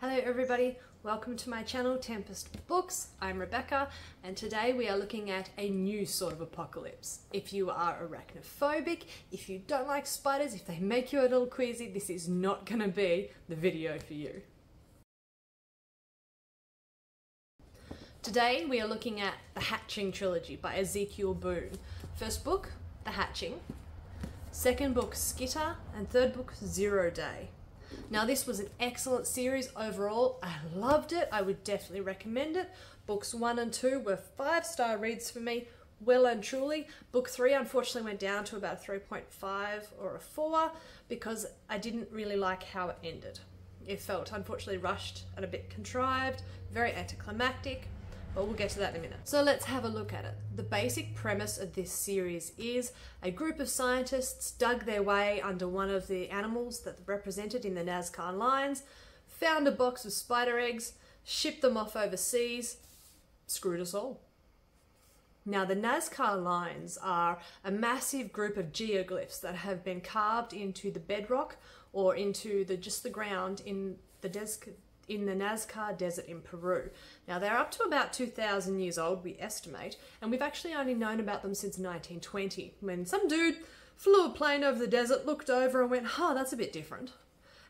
Hello everybody, welcome to my channel Tempest Books. I'm Rebecca and today we are looking at a new sort of apocalypse. If you are arachnophobic, if you don't like spiders, if they make you a little queasy, this is not going to be the video for you. Today we are looking at The Hatching Trilogy by Ezekiel Boone. First book, The Hatching. Second book, Skitter. And third book, Zero Day. Now this was an excellent series overall. I loved it. I would definitely recommend it. Books 1 and 2 were 5-star reads for me, well and truly. Book 3 unfortunately went down to about a 3.5 or a 4 because I didn't really like how it ended. It felt unfortunately rushed and a bit contrived, very anticlimactic. But we'll get to that in a minute. So let's have a look at it. The basic premise of this series is a group of scientists dug their way under one of the animals that are represented in the Nazca lines, found a box of spider eggs, shipped them off overseas, screwed us all. Now the Nazca lines are a massive group of geoglyphs that have been carved into the bedrock or into just the ground in the Nazca Desert in Peru. Now they're up to about 2,000 years old, we estimate, and we've actually only known about them since 1920, when some dude flew a plane over the desert, looked over and went, "Huh, that's a bit different."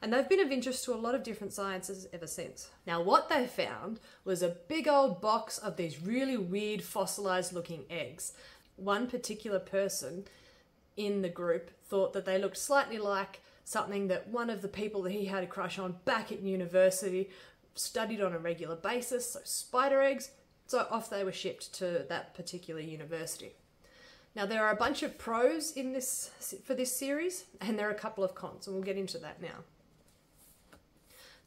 And they've been of interest to a lot of different sciences ever since. Now what they found was a big old box of these really weird fossilized looking eggs. One particular person in the group thought that they looked slightly like something that one of the people that he had a crush on back at university studied on a regular basis, so spider eggs. So off they were shipped to that particular university. Now there are a bunch of pros in this for this series, and there are a couple of cons, and we'll get into that now.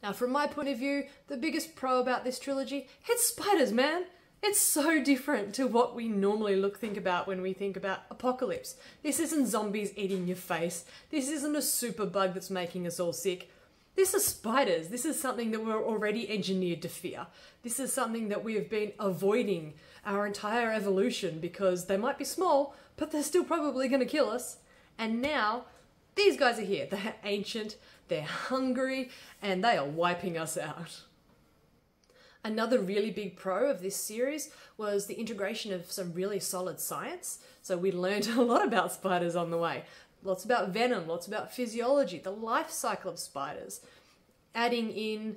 Now from my point of view, the biggest pro about this trilogy, it's spiders, man! It's so different to what we normally think about when we think about apocalypse. This isn't zombies eating your face. This isn't a super bug that's making us all sick. This is spiders. This is something that we're already engineered to fear. This is something that we have been avoiding our entire evolution because they might be small, but they're still probably going to kill us. And now, these guys are here. They're ancient, they're hungry, and they are wiping us out. Another really big pro of this series was the integration of some really solid science. So we learned a lot about spiders on the way. Lots about venom, lots about physiology, the life cycle of spiders. Adding in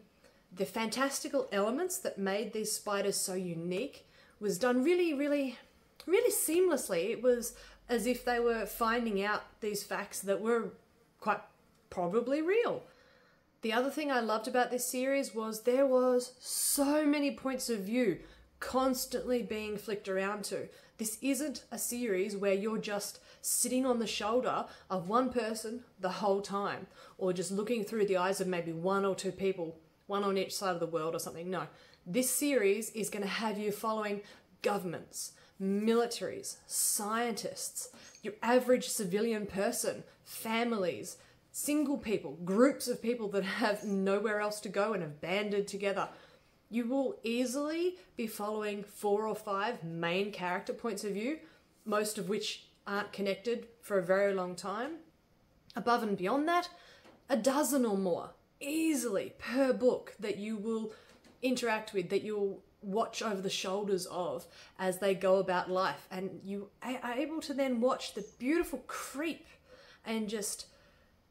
the fantastical elements that made these spiders so unique was done really seamlessly. It was as if they were finding out these facts that were quite probably real. The other thing I loved about this series was there was so many points of view constantly being flicked around to. This isn't a series where you're just sitting on the shoulder of one person the whole time, or just looking through the eyes of maybe one or two people, one on each side of the world or something. No, this series is going to have you following governments, militaries, scientists, your average civilian person, families, single people, groups of people that have nowhere else to go and have banded together. You will easily be following 4 or 5 main character points of view, most of which aren't connected for a very long time. Above and beyond that, a dozen or more, easily per book, that you will interact with, that you'll watch over the shoulders of as they go about life. And you are able to then watch the beautiful creep and just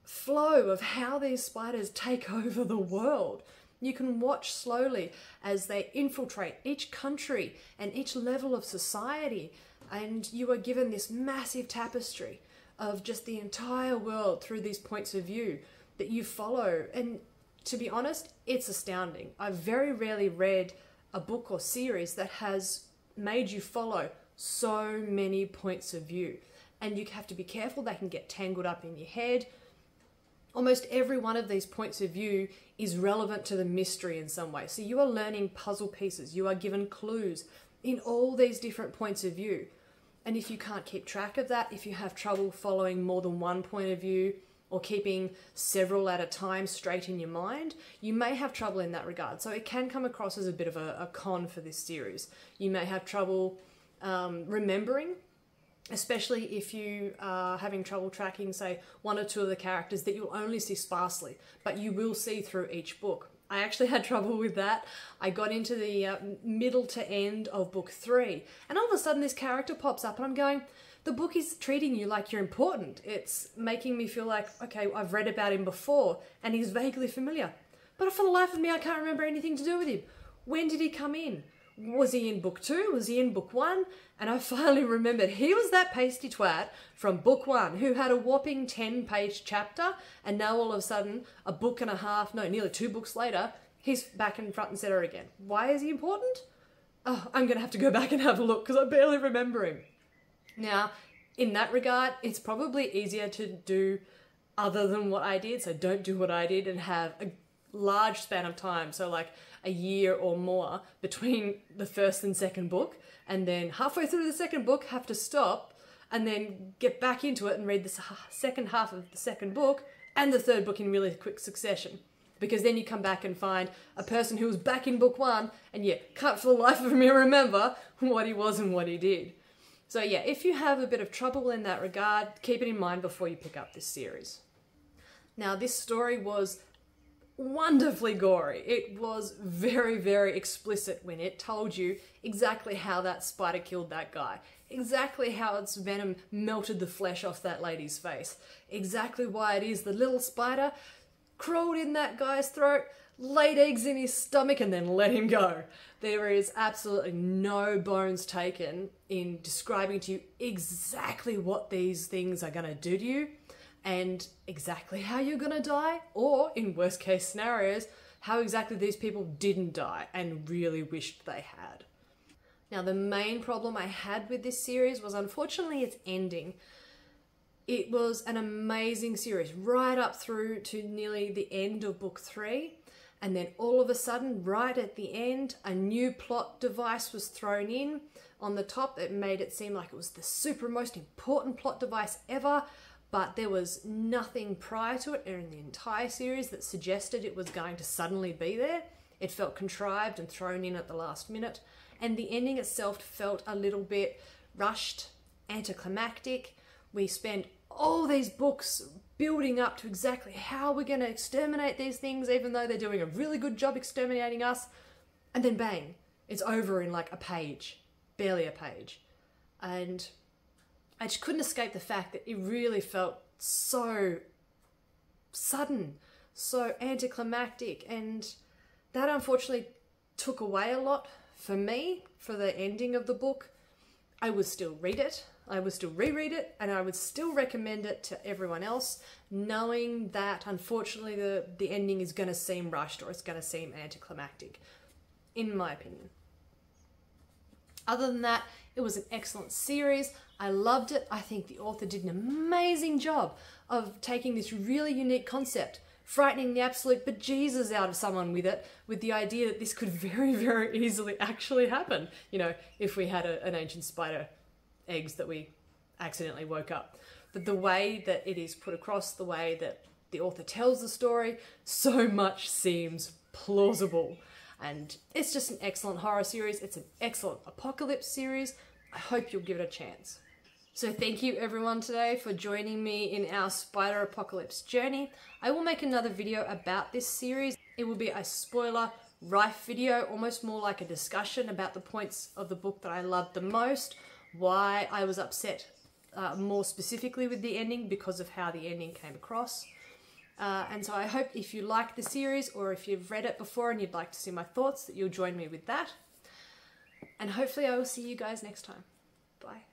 flow of how these spiders take over the world. You can watch slowly as they infiltrate each country and each level of society, and you are given this massive tapestry of just the entire world through these points of view that you follow. And to be honest, it's astounding. I've very rarely read a book or series that has made you follow so many points of view, and you have to be careful. They can get tangled up in your head. Almost every one of these points of view is relevant to the mystery in some way. So you are learning puzzle pieces. You are given clues in all these different points of view. And if you can't keep track of that, if you have trouble following more than one point of view or keeping several at a time straight in your mind, you may have trouble in that regard. So it can come across as a bit of a con for this series. You may have trouble remembering, especially if you are having trouble tracking, say, 1 or 2 of the characters that you'll only see sparsely, but you will see through each book. I actually had trouble with that. I got into the middle to end of book 3, and all of a sudden this character pops up and I'm going, the book is treating you like you're important. It's making me feel like, okay, I've read about him before and he's vaguely familiar. But for the life of me, I can't remember anything to do with him. When did he come in? Was he in book 2? Was he in book 1? And I finally remembered he was that pasty twat from book 1 who had a whopping 10-page chapter, and now all of a sudden, a book and a half, no, nearly 2 books later, he's back in front and center again. Why is he important? Oh, I'm going to have to go back and have a look because I barely remember him. Now, in that regard, it's probably easier to do other than what I did, so don't do what I did and have a large span of time, so like a year or more between the first and second book, and then halfway through the second book have to stop and then get back into it and read the second half of the second book and the third book in really quick succession. Because then you come back and find a person who was back in book 1 and yeah, can't for the life of me remember what he was and what he did. So yeah, if you have a bit of trouble in that regard, keep it in mind before you pick up this series. Now, this story was wonderfully gory. It was very, very explicit when it told you exactly how that spider killed that guy, exactly how its venom melted the flesh off that lady's face, exactly why it is the little spider crawled in that guy's throat, laid eggs in his stomach, and then let him go. There is absolutely no bones taken in describing to you exactly what these things are going to do to you and exactly how you're going to die, or in worst case scenarios, how exactly these people didn't die and really wished they had. Now, the main problem I had with this series was unfortunately its ending. It was an amazing series right up through to nearly the end of book 3. And then all of a sudden, right at the end, a new plot device was thrown in on the top. It made it seem like it was the super most important plot device ever, but there was nothing prior to it in the entire series that suggested it was going to suddenly be there. It felt contrived and thrown in at the last minute, and the ending itself felt a little bit rushed, anticlimactic. We spent all these books building up to exactly how we're going to exterminate these things, even though they're doing a really good job exterminating us. And then bang, it's over in like a page, barely a page. And I just couldn't escape the fact that it really felt so sudden, so anticlimactic. And that unfortunately took away a lot for me, for the ending of the book. I would still read it. I would still reread it, and I would still recommend it to everyone else, knowing that unfortunately the ending is going to seem rushed or it's going to seem anticlimactic, in my opinion. Other than that, it was an excellent series. I loved it. I think the author did an amazing job of taking this really unique concept, frightening the absolute bejesus out of someone with it, with the idea that this could very, very easily actually happen. You know, if we had an ancient spider eggs that we accidentally woke up. But the way that it is put across, the way that the author tells the story, so much seems plausible. And it's just an excellent horror series. It's an excellent apocalypse series. I hope you'll give it a chance. So thank you everyone today for joining me in our spider apocalypse journey. I will make another video about this series. It will be a spoiler-rife video, almost more like a discussion about the points of the book that I loved the most, why I was upset more specifically with the ending because of how the ending came across. And so I hope if you like the series, or if you've read it before and you'd like to see my thoughts, that you'll join me with that. And hopefully I will see you guys next time. Bye.